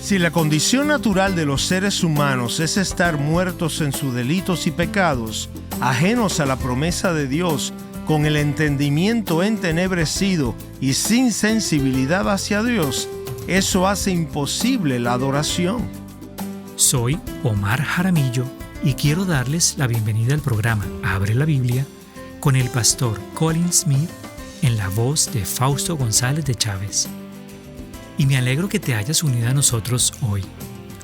Si la condición natural de los seres humanos es estar muertos en sus delitos y pecados, ajenos a la promesa de Dios, con el entendimiento entenebrecido y sin sensibilidad hacia Dios, eso hace imposible la adoración. Soy Omar Jaramillo y quiero darles la bienvenida al programa Abre la Biblia con el pastor Colin Smith en la voz de Fausto González de Chávez. Y me alegro que te hayas unido a nosotros hoy.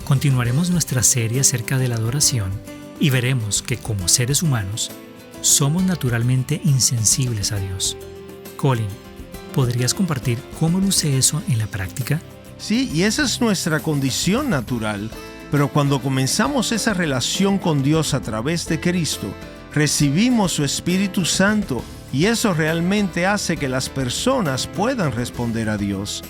Continuaremos nuestra serie acerca de la adoración y veremos que como seres humanos somos naturalmente insensibles a Dios. Colin, ¿podrías compartir cómo luce eso en la práctica? Sí, y esa es nuestra condición natural. Pero cuando comenzamos esa relación con Dios a través de Cristo, recibimos su Espíritu Santo y eso realmente hace que las personas puedan responder a Dios.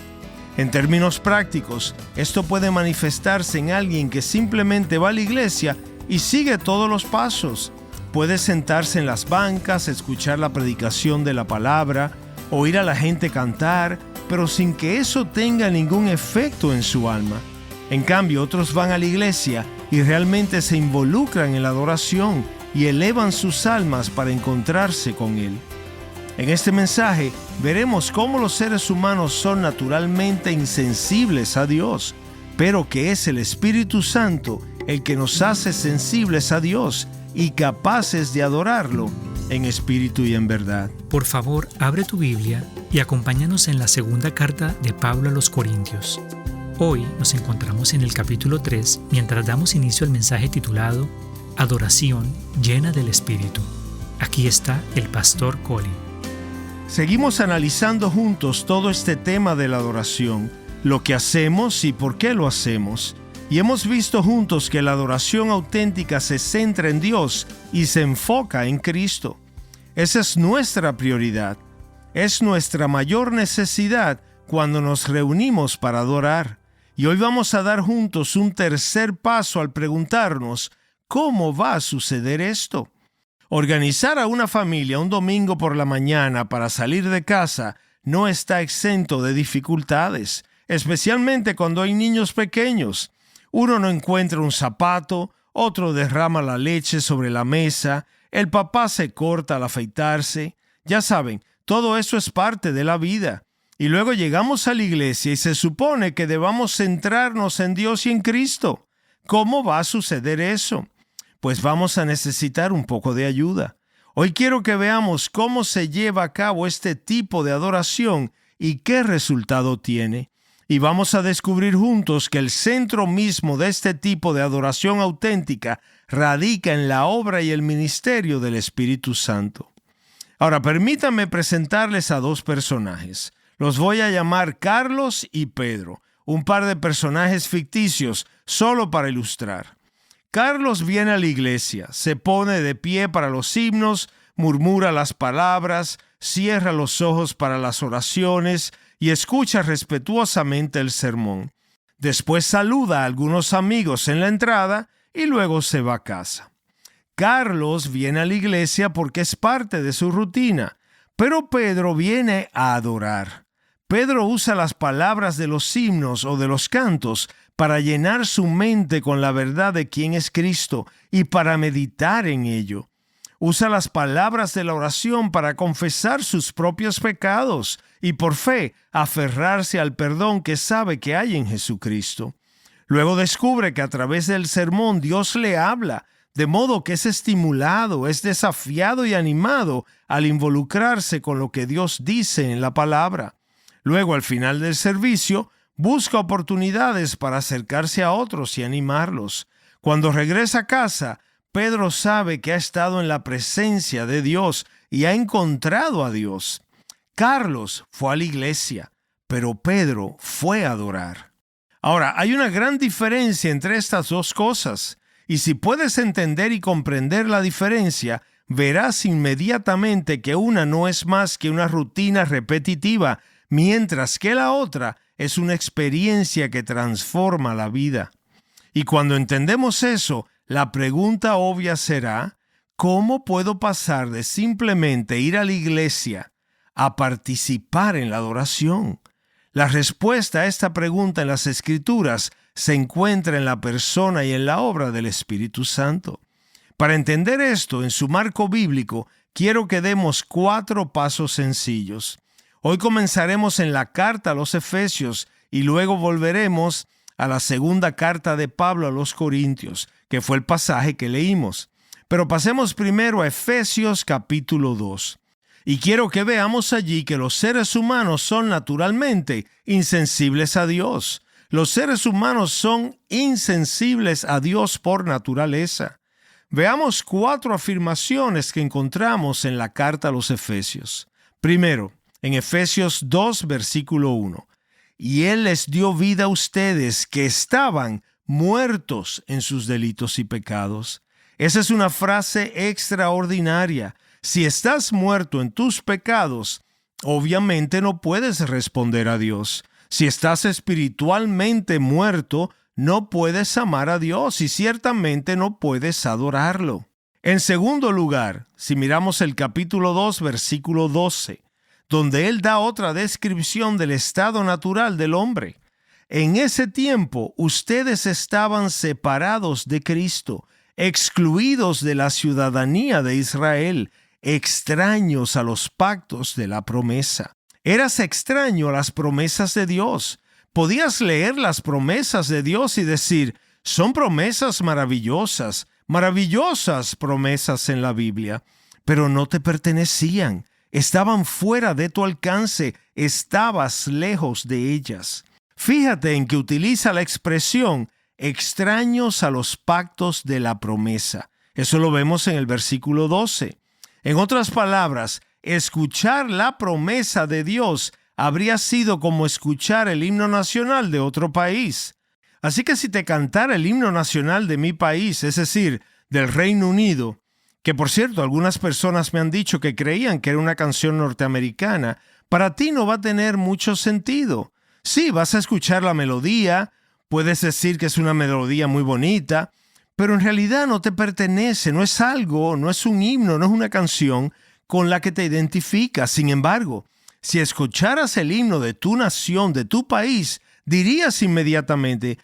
En términos prácticos, esto puede manifestarse en alguien que simplemente va a la iglesia y sigue todos los pasos. Puede sentarse en las bancas, escuchar la predicación de la palabra, oír a la gente cantar, pero sin que eso tenga ningún efecto en su alma. En cambio, otros van a la iglesia y realmente se involucran en la adoración y elevan sus almas para encontrarse con Él. En este mensaje veremos cómo los seres humanos son naturalmente insensibles a Dios, pero que es el Espíritu Santo el que nos hace sensibles a Dios y capaces de adorarlo en espíritu y en verdad. Por favor, abre tu Biblia y acompáñanos en la segunda carta de Pablo a los Corintios. Hoy nos encontramos en el capítulo 3 mientras damos inicio al mensaje titulado Adoración llena del Espíritu. Aquí está el pastor Colin. Seguimos analizando juntos todo este tema de la adoración, lo que hacemos y por qué lo hacemos. Y hemos visto juntos que la adoración auténtica se centra en Dios y se enfoca en Cristo. Esa es nuestra prioridad. Es nuestra mayor necesidad cuando nos reunimos para adorar. Y hoy vamos a dar juntos un tercer paso al preguntarnos, ¿cómo va a suceder esto? Organizar a una familia un domingo por la mañana para salir de casa no está exento de dificultades, especialmente cuando hay niños pequeños. Uno no encuentra un zapato, otro derrama la leche sobre la mesa, el papá se corta al afeitarse. Ya saben, todo eso es parte de la vida. Y luego llegamos a la iglesia y se supone que debamos centrarnos en Dios y en Cristo. ¿Cómo va a suceder eso? Pues vamos a necesitar un poco de ayuda. Hoy quiero que veamos cómo se lleva a cabo este tipo de adoración y qué resultado tiene. Y vamos a descubrir juntos que el centro mismo de este tipo de adoración auténtica radica en la obra y el ministerio del Espíritu Santo. Ahora, permítanme presentarles a dos personajes. Los voy a llamar Carlos y Pedro, un par de personajes ficticios, solo para ilustrar. Carlos viene a la iglesia, se pone de pie para los himnos, murmura las palabras, cierra los ojos para las oraciones y escucha respetuosamente el sermón. Después saluda a algunos amigos en la entrada y luego se va a casa. Carlos viene a la iglesia porque es parte de su rutina, pero Pedro viene a adorar. Pedro usa las palabras de los himnos o de los cantos para llenar su mente con la verdad de quién es Cristo y para meditar en ello. Usa las palabras de la oración para confesar sus propios pecados y por fe aferrarse al perdón que sabe que hay en Jesucristo. Luego descubre que a través del sermón Dios le habla, de modo que es estimulado, es desafiado y animado al involucrarse con lo que Dios dice en la palabra. Luego, al final del servicio, busca oportunidades para acercarse a otros y animarlos. Cuando regresa a casa, Pedro sabe que ha estado en la presencia de Dios y ha encontrado a Dios. Carlos fue a la iglesia, pero Pedro fue a adorar. Ahora, hay una gran diferencia entre estas dos cosas, y si puedes entender y comprender la diferencia, verás inmediatamente que una no es más que una rutina repetitiva, mientras que la otra es una experiencia que transforma la vida. Y cuando entendemos eso, la pregunta obvia será, ¿cómo puedo pasar de simplemente ir a la iglesia a participar en la adoración? La respuesta a esta pregunta en las Escrituras se encuentra en la persona y en la obra del Espíritu Santo. Para entender esto en su marco bíblico, quiero que demos 4 pasos sencillos. Hoy comenzaremos en la carta a los Efesios y luego volveremos a la segunda carta de Pablo a los Corintios, que fue el pasaje que leímos. Pero pasemos primero a Efesios capítulo 2. Y quiero que veamos allí que los seres humanos son naturalmente insensibles a Dios. Los seres humanos son insensibles a Dios por naturaleza. Veamos 4 afirmaciones que encontramos en la carta a los Efesios. Primero, en Efesios 2, versículo 1. Y Él les dio vida a ustedes que estaban muertos en sus delitos y pecados. Esa es una frase extraordinaria. Si estás muerto en tus pecados, obviamente no puedes responder a Dios. Si estás espiritualmente muerto, no puedes amar a Dios y ciertamente no puedes adorarlo. En segundo lugar, si miramos el capítulo 2, versículo 12, donde Él da otra descripción del estado natural del hombre. En ese tiempo, ustedes estaban separados de Cristo, excluidos de la ciudadanía de Israel, extraños a los pactos de la promesa. Eras extraño a las promesas de Dios. Podías leer las promesas de Dios y decir, son promesas maravillosas, maravillosas promesas en la Biblia, pero no te pertenecían, estaban fuera de tu alcance, estabas lejos de ellas. Fíjate en que utiliza la expresión extraños a los pactos de la promesa. Eso lo vemos en el versículo 12. En otras palabras, escuchar la promesa de Dios habría sido como escuchar el himno nacional de otro país. Así que si te cantara el himno nacional de mi país, es decir, del Reino Unido, que por cierto algunas personas me han dicho que creían que era una canción norteamericana, para ti no va a tener mucho sentido. Sí, vas a escuchar la melodía, puedes decir que es una melodía muy bonita, pero en realidad no te pertenece, no es algo, no es un himno, no es una canción con la que te identificas. Sin embargo, si escucharas el himno de tu nación, de tu país, dirías inmediatamente,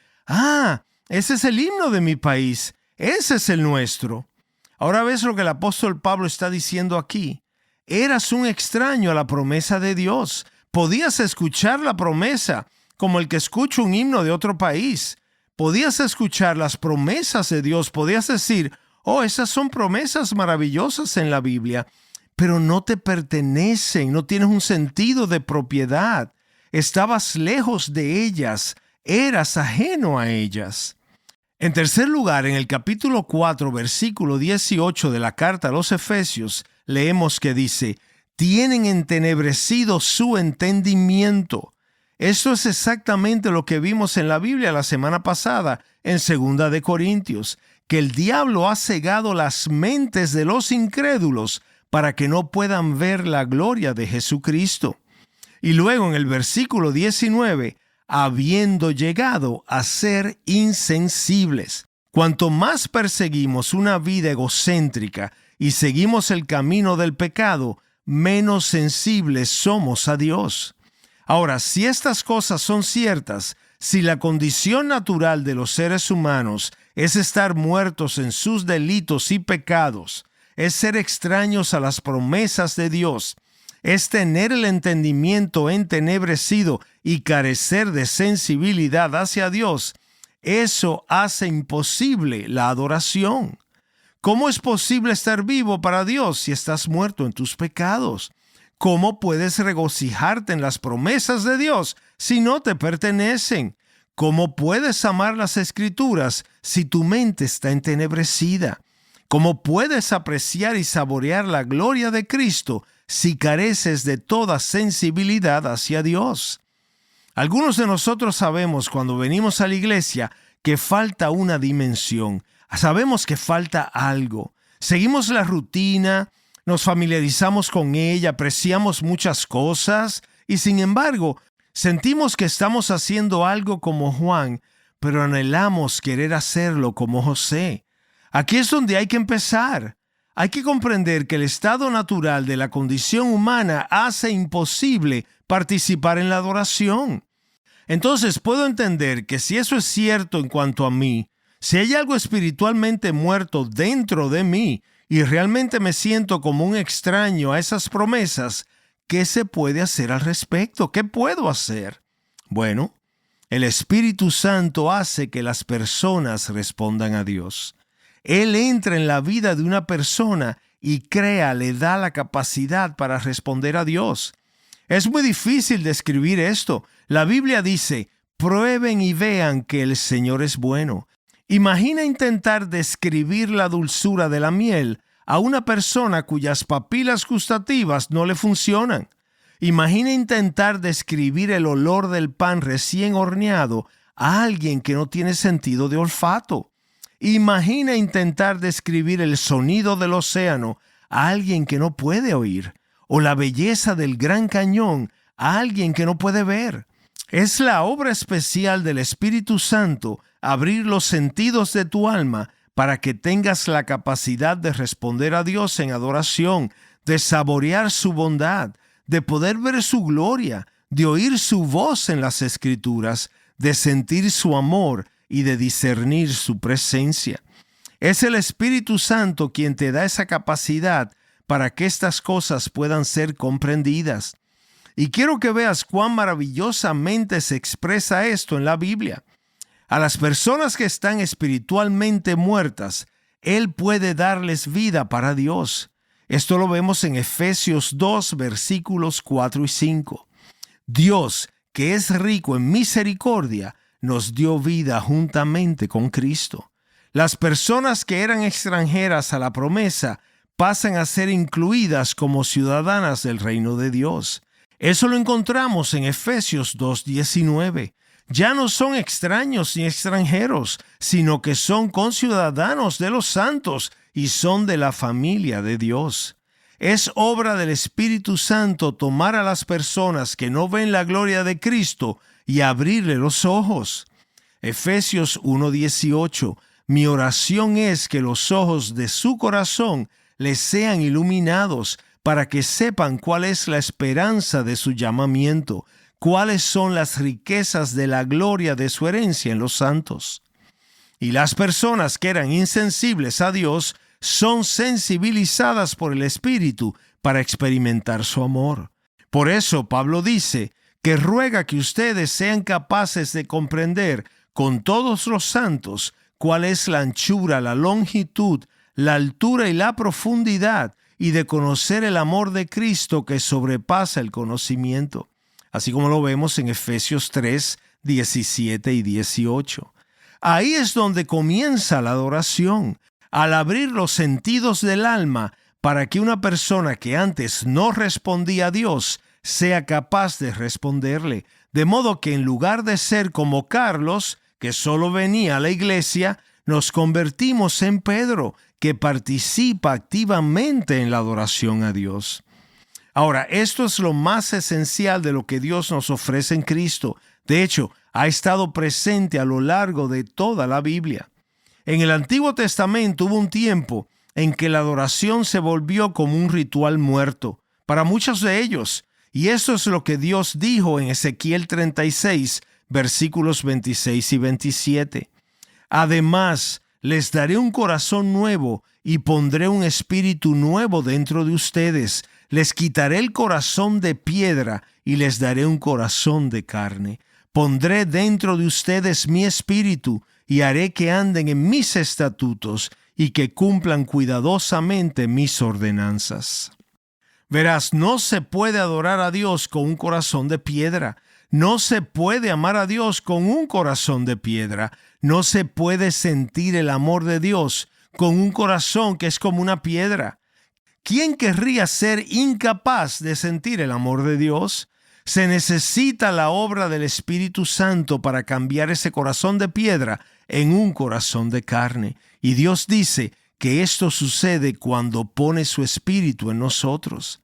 ese es el himno de mi país, ese es el nuestro. Ahora ves lo que el apóstol Pablo está diciendo aquí. Eras un extraño a la promesa de Dios. Podías escuchar la promesa como el que escucha un himno de otro país. Podías escuchar las promesas de Dios. Podías decir, esas son promesas maravillosas en la Biblia. Pero no te pertenecen, no tienes un sentido de propiedad. Estabas lejos de ellas, eras ajeno a ellas. En tercer lugar, en el capítulo 4, versículo 18 de la carta a los Efesios, leemos que dice, tienen entenebrecido su entendimiento. Esto es exactamente lo que vimos en la Biblia la semana pasada, en 2 de Corintios, que el diablo ha cegado las mentes de los incrédulos para que no puedan ver la gloria de Jesucristo. Y luego en el versículo 19, habiendo llegado a ser insensibles. Cuanto más perseguimos una vida egocéntrica y seguimos el camino del pecado, menos sensibles somos a Dios. Ahora, si estas cosas son ciertas, si la condición natural de los seres humanos es estar muertos en sus delitos y pecados, es ser extraños a las promesas de Dios, es tener el entendimiento entenebrecido y carecer de sensibilidad hacia Dios, eso hace imposible la adoración. ¿Cómo es posible estar vivo para Dios si estás muerto en tus pecados? ¿Cómo puedes regocijarte en las promesas de Dios si no te pertenecen? ¿Cómo puedes amar las Escrituras si tu mente está entenebrecida? ¿Cómo puedes apreciar y saborear la gloria de Cristo si careces de toda sensibilidad hacia Dios? Algunos de nosotros sabemos cuando venimos a la iglesia que falta una dimensión. Sabemos que falta algo. Seguimos la rutina, nos familiarizamos con ella, apreciamos muchas cosas y sin embargo sentimos que estamos haciendo algo como Juan, pero anhelamos querer hacerlo como José. Aquí es donde hay que empezar. Hay que comprender que el estado natural de la condición humana hace imposible participar en la adoración. Entonces puedo entender que si eso es cierto en cuanto a mí, si hay algo espiritualmente muerto dentro de mí y realmente me siento como un extraño a esas promesas, ¿qué se puede hacer al respecto? ¿Qué puedo hacer? Bueno, el Espíritu Santo hace que las personas respondan a Dios. Él entra en la vida de una persona y le da la capacidad para responder a Dios. Es muy difícil describir esto. La Biblia dice, prueben y vean que el Señor es bueno. Imagina intentar describir la dulzura de la miel a una persona cuyas papilas gustativas no le funcionan. Imagina intentar describir el olor del pan recién horneado a alguien que no tiene sentido de olfato. Imagina intentar describir el sonido del océano a alguien que no puede oír, o la belleza del Gran Cañón a alguien que no puede ver. Es la obra especial del Espíritu Santo abrir los sentidos de tu alma para que tengas la capacidad de responder a Dios en adoración, de saborear su bondad, de poder ver su gloria, de oír su voz en las Escrituras, de sentir su amor y de discernir su presencia. Es el Espíritu Santo quien te da esa capacidad para que estas cosas puedan ser comprendidas. Y quiero que veas cuán maravillosamente se expresa esto en la Biblia. A las personas que están espiritualmente muertas, Él puede darles vida para Dios. Esto lo vemos en Efesios 2, versículos 4 y 5. Dios, que es rico en misericordia, nos dio vida juntamente con Cristo. Las personas que eran extranjeras a la promesa pasan a ser incluidas como ciudadanas del reino de Dios. Eso lo encontramos en Efesios 2:19. Ya no son extraños ni extranjeros, sino que son conciudadanos de los santos y son de la familia de Dios. Es obra del Espíritu Santo tomar a las personas que no ven la gloria de Cristo y abrirle los ojos. Efesios 1:18. Mi oración es que los ojos de su corazón les sean iluminados para que sepan cuál es la esperanza de su llamamiento, cuáles son las riquezas de la gloria de su herencia en los santos. Y las personas que eran insensibles a Dios son sensibilizadas por el Espíritu para experimentar su amor. Por eso Pablo dice que ruega que ustedes sean capaces de comprender con todos los santos cuál es la anchura, la longitud, la altura y la profundidad, y de conocer el amor de Cristo que sobrepasa el conocimiento. Así como lo vemos en Efesios 3, 17 y 18. Ahí es donde comienza la adoración, al abrir los sentidos del alma para que una persona que antes no respondía a Dios sea capaz de responderle. De modo que en lugar de ser como Carlos, que solo venía a la iglesia, nos convertimos en Pedro, que participa activamente en la adoración a Dios. Ahora, esto es lo más esencial de lo que Dios nos ofrece en Cristo. De hecho, ha estado presente a lo largo de toda la Biblia. En el Antiguo Testamento hubo un tiempo en que la adoración se volvió como un ritual muerto para muchos de ellos. Y eso es lo que Dios dijo en Ezequiel 36, versículos 26 y 27. Además, les daré un corazón nuevo y pondré un espíritu nuevo dentro de ustedes. Les quitaré el corazón de piedra y les daré un corazón de carne. Pondré dentro de ustedes mi espíritu y haré que anden en mis estatutos y que cumplan cuidadosamente mis ordenanzas. Verás, no se puede adorar a Dios con un corazón de piedra. No se puede amar a Dios con un corazón de piedra. No se puede sentir el amor de Dios con un corazón que es como una piedra. ¿Quién querría ser incapaz de sentir el amor de Dios? Se necesita la obra del Espíritu Santo para cambiar ese corazón de piedra en un corazón de carne. Y Dios dice que esto sucede cuando pone su Espíritu en nosotros.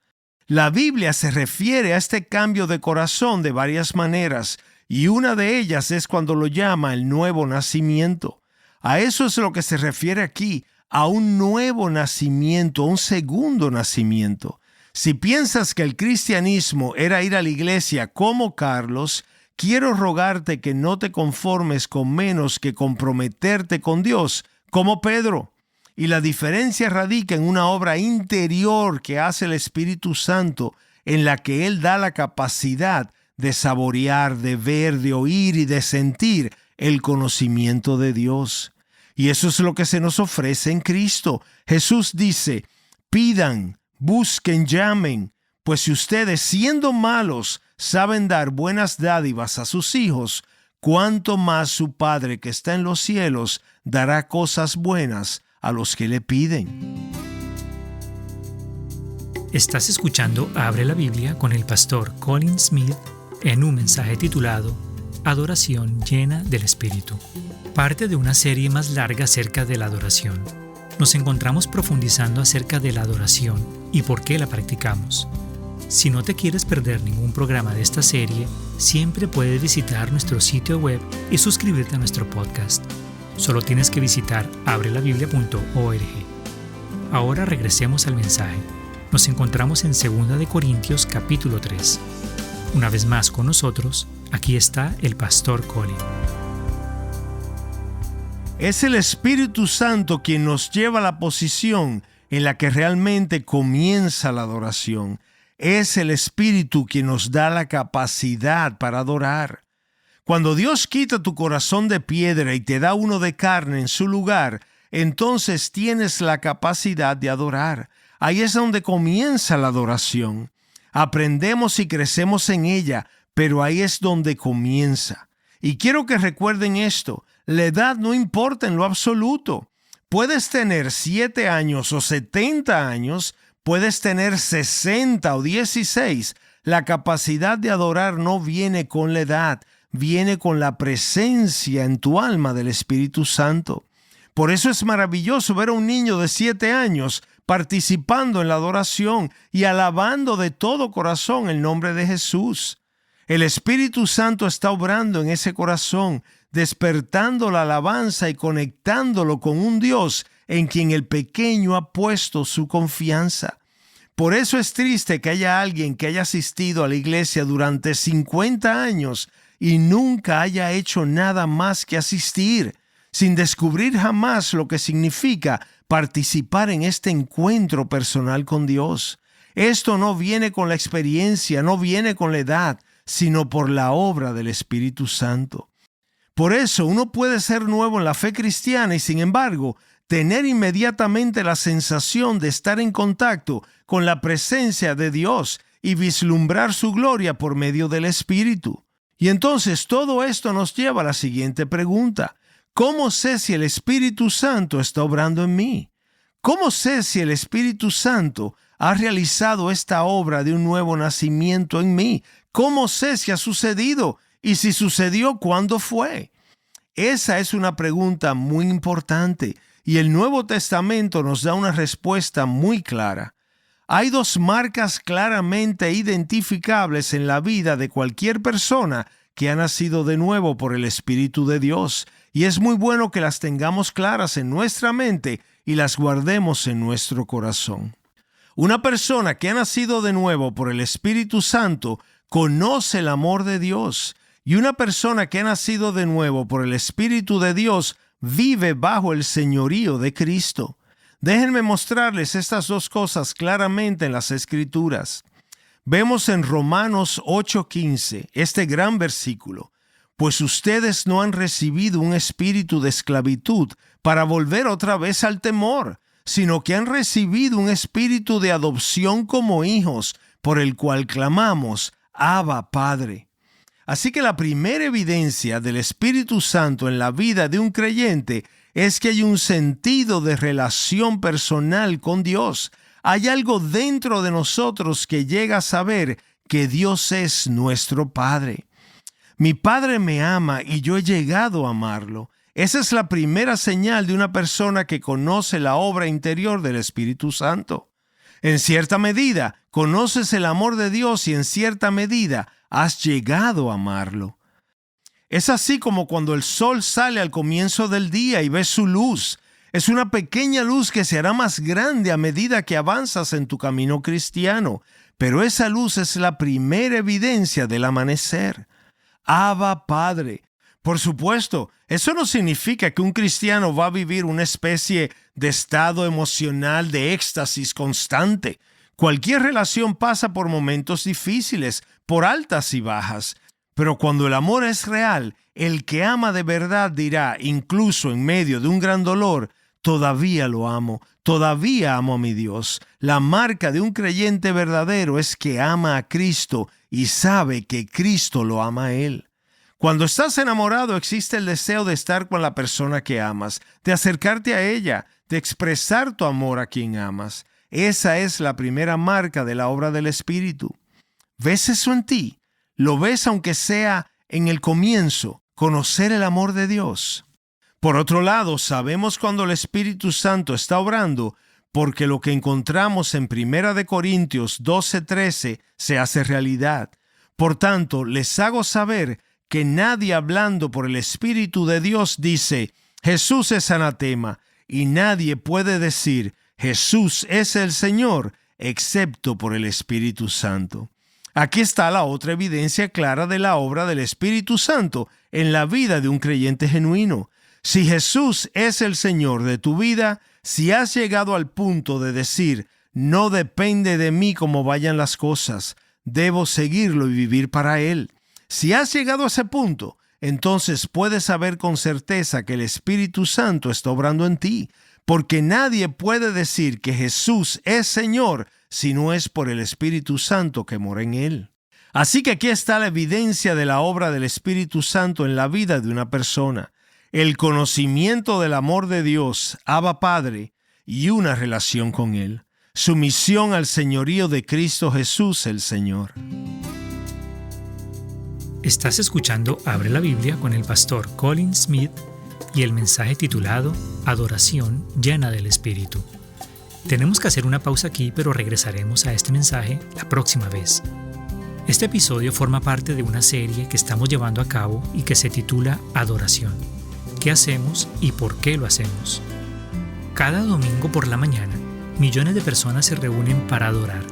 La Biblia se refiere a este cambio de corazón de varias maneras, y una de ellas es cuando lo llama el nuevo nacimiento. A eso es lo que se refiere aquí, a un nuevo nacimiento, un segundo nacimiento. Si piensas que el cristianismo era ir a la iglesia como Carlos, quiero rogarte que no te conformes con menos que comprometerte con Dios, como Pedro. Y la diferencia radica en una obra interior que hace el Espíritu Santo, en la que Él da la capacidad de saborear, de ver, de oír y de sentir el conocimiento de Dios. Y eso es lo que se nos ofrece en Cristo. Jesús dice, pidan, busquen, llamen, pues si ustedes, siendo malos, saben dar buenas dádivas a sus hijos, cuánto más su Padre que está en los cielos dará cosas buenas a los que le piden. Estás escuchando Abre la Biblia con el pastor Colin Smith en un mensaje titulado Adoración llena del Espíritu, parte de una serie más larga acerca de la adoración. Nos encontramos profundizando acerca de la adoración y por qué la practicamos. Si no te quieres perder ningún programa de esta serie, siempre puedes visitar nuestro sitio web y suscribirte a nuestro podcast. Solo tienes que visitar abrelabiblia.org. Ahora regresemos al mensaje. Nos encontramos en 2 Corintios capítulo 3. Una vez más con nosotros, aquí está el pastor Colin. Es el Espíritu Santo quien nos lleva a la posición en la que realmente comienza la adoración. Es el Espíritu quien nos da la capacidad para adorar. Cuando Dios quita tu corazón de piedra y te da uno de carne en su lugar, entonces tienes la capacidad de adorar. Ahí es donde comienza la adoración. Aprendemos y crecemos en ella, pero ahí es donde comienza. Y quiero que recuerden esto, la edad no importa en lo absoluto. Puedes tener 7 años o 70 años, puedes tener 60 o 16. La capacidad de adorar no viene con la edad, viene con la presencia en tu alma del Espíritu Santo. Por eso es maravilloso ver a un niño de 7 años participando en la adoración y alabando de todo corazón el nombre de Jesús. El Espíritu Santo está obrando en ese corazón, despertando la alabanza y conectándolo con un Dios en quien el pequeño ha puesto su confianza. Por eso es triste que haya alguien que haya asistido a la iglesia durante 50 años y nunca haya hecho nada más que asistir, sin descubrir jamás lo que significa participar en este encuentro personal con Dios. Esto no viene con la experiencia, no viene con la edad, sino por la obra del Espíritu Santo. Por eso uno puede ser nuevo en la fe cristiana y, sin embargo, tener inmediatamente la sensación de estar en contacto con la presencia de Dios y vislumbrar su gloria por medio del Espíritu. Y entonces todo esto nos lleva a la siguiente pregunta. ¿Cómo sé si el Espíritu Santo está obrando en mí? ¿Cómo sé si el Espíritu Santo ha realizado esta obra de un nuevo nacimiento en mí? ¿Cómo sé si ha sucedido? Y si sucedió, ¿cuándo fue? Esa es una pregunta muy importante y el Nuevo Testamento nos da una respuesta muy clara. Hay 2 marcas claramente identificables en la vida de cualquier persona que ha nacido de nuevo por el Espíritu de Dios, y es muy bueno que las tengamos claras en nuestra mente y las guardemos en nuestro corazón. Una persona que ha nacido de nuevo por el Espíritu Santo conoce el amor de Dios, y una persona que ha nacido de nuevo por el Espíritu de Dios vive bajo el señorío de Cristo. Déjenme mostrarles estas 2 cosas claramente en las Escrituras. Vemos en Romanos 8:15 este gran versículo. Pues ustedes no han recibido un espíritu de esclavitud para volver otra vez al temor, sino que han recibido un espíritu de adopción como hijos, por el cual clamamos, Abba, Padre. Así que la primera evidencia del Espíritu Santo en la vida de un creyente es que hay un sentido de relación personal con Dios. Hay algo dentro de nosotros que llega a saber que Dios es nuestro Padre. Mi Padre me ama y yo he llegado a amarlo. Esa es la primera señal de una persona que conoce la obra interior del Espíritu Santo. En cierta medida, conoces el amor de Dios y en cierta medida has llegado a amarlo. Es así como cuando el sol sale al comienzo del día y ves su luz. Es una pequeña luz que se hará más grande a medida que avanzas en tu camino cristiano, pero esa luz es la primera evidencia del amanecer. Abba, Padre. Por supuesto, eso no significa que un cristiano va a vivir una especie de estado emocional de éxtasis constante. Cualquier relación pasa por momentos difíciles, por altas y bajas. Pero cuando el amor es real, el que ama de verdad dirá, incluso en medio de un gran dolor, todavía lo amo, todavía amo a mi Dios. La marca de un creyente verdadero es que ama a Cristo y sabe que Cristo lo ama a él. Cuando estás enamorado existe el deseo de estar con la persona que amas, de acercarte a ella, de expresar tu amor a quien amas. Esa es la primera marca de la obra del Espíritu. ¿Ves eso en ti? ¿Lo ves aunque sea en el comienzo, conocer el amor de Dios? Por otro lado, sabemos cuando el Espíritu Santo está obrando porque lo que encontramos en 1 Corintios 12:13 se hace realidad. Por tanto, les hago saber que nadie hablando por el Espíritu de Dios dice, Jesús es anatema, y nadie puede decir, Jesús es el Señor, excepto por el Espíritu Santo. Aquí está la otra evidencia clara de la obra del Espíritu Santo en la vida de un creyente genuino. Si Jesús es el Señor de tu vida, si has llegado al punto de decir, no depende de mí cómo vayan las cosas, debo seguirlo y vivir para Él. Si has llegado a ese punto, entonces puedes saber con certeza que el Espíritu Santo está obrando en ti, porque nadie puede decir que Jesús es Señor si no es por el Espíritu Santo que mora en Él. Así que aquí está la evidencia de la obra del Espíritu Santo en la vida de una persona, el conocimiento del amor de Dios, Abba Padre, y una relación con Él, sumisión al señorío de Cristo Jesús el Señor. Estás escuchando Abre la Biblia con el pastor Colin Smith y el mensaje titulado Adoración llena del Espíritu. Tenemos que hacer una pausa aquí, pero regresaremos a este mensaje la próxima vez. Este episodio forma parte de una serie que estamos llevando a cabo y que se titula Adoración. ¿Qué hacemos y por qué lo hacemos? Cada domingo por la mañana, millones de personas se reúnen para adorar.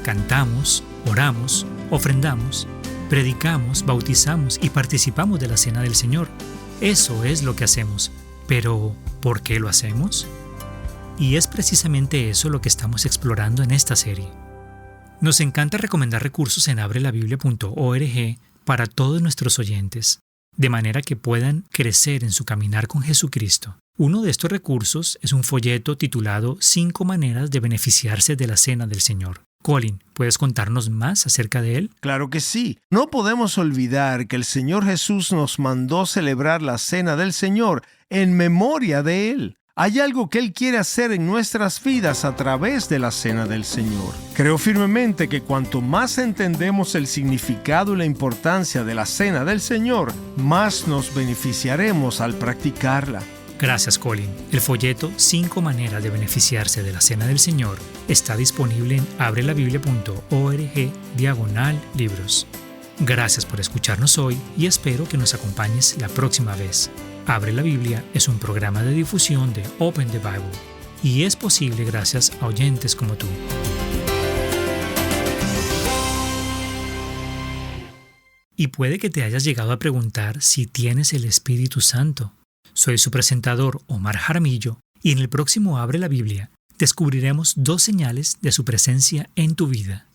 Cantamos, oramos, ofrendamos, predicamos, bautizamos y participamos de la Cena del Señor. Eso es lo que hacemos. Pero, ¿por qué lo hacemos? Y es precisamente eso lo que estamos explorando en esta serie. Nos encanta recomendar recursos en abrelabiblia.org para todos nuestros oyentes, de manera que puedan crecer en su caminar con Jesucristo. Uno de estos recursos es un folleto titulado 5 maneras de beneficiarse de la Cena del Señor. Colin, ¿puedes contarnos más acerca de él? Claro que sí. No podemos olvidar que el Señor Jesús nos mandó celebrar la Cena del Señor en memoria de Él. Hay algo que Él quiere hacer en nuestras vidas a través de la Cena del Señor. Creo firmemente que cuanto más entendemos el significado y la importancia de la Cena del Señor, más nos beneficiaremos al practicarla. Gracias, Colin. El folleto 5 maneras de beneficiarse de la Cena del Señor está disponible en abrelabiblia.org/libros. Gracias por escucharnos hoy y espero que nos acompañes la próxima vez. Abre la Biblia es un programa de difusión de Open the Bible y es posible gracias a oyentes como tú. Y puede que te hayas llegado a preguntar si tienes el Espíritu Santo. Soy su presentador, Omar Jaramillo, y en el próximo Abre la Biblia descubriremos 2 señales de su presencia en tu vida.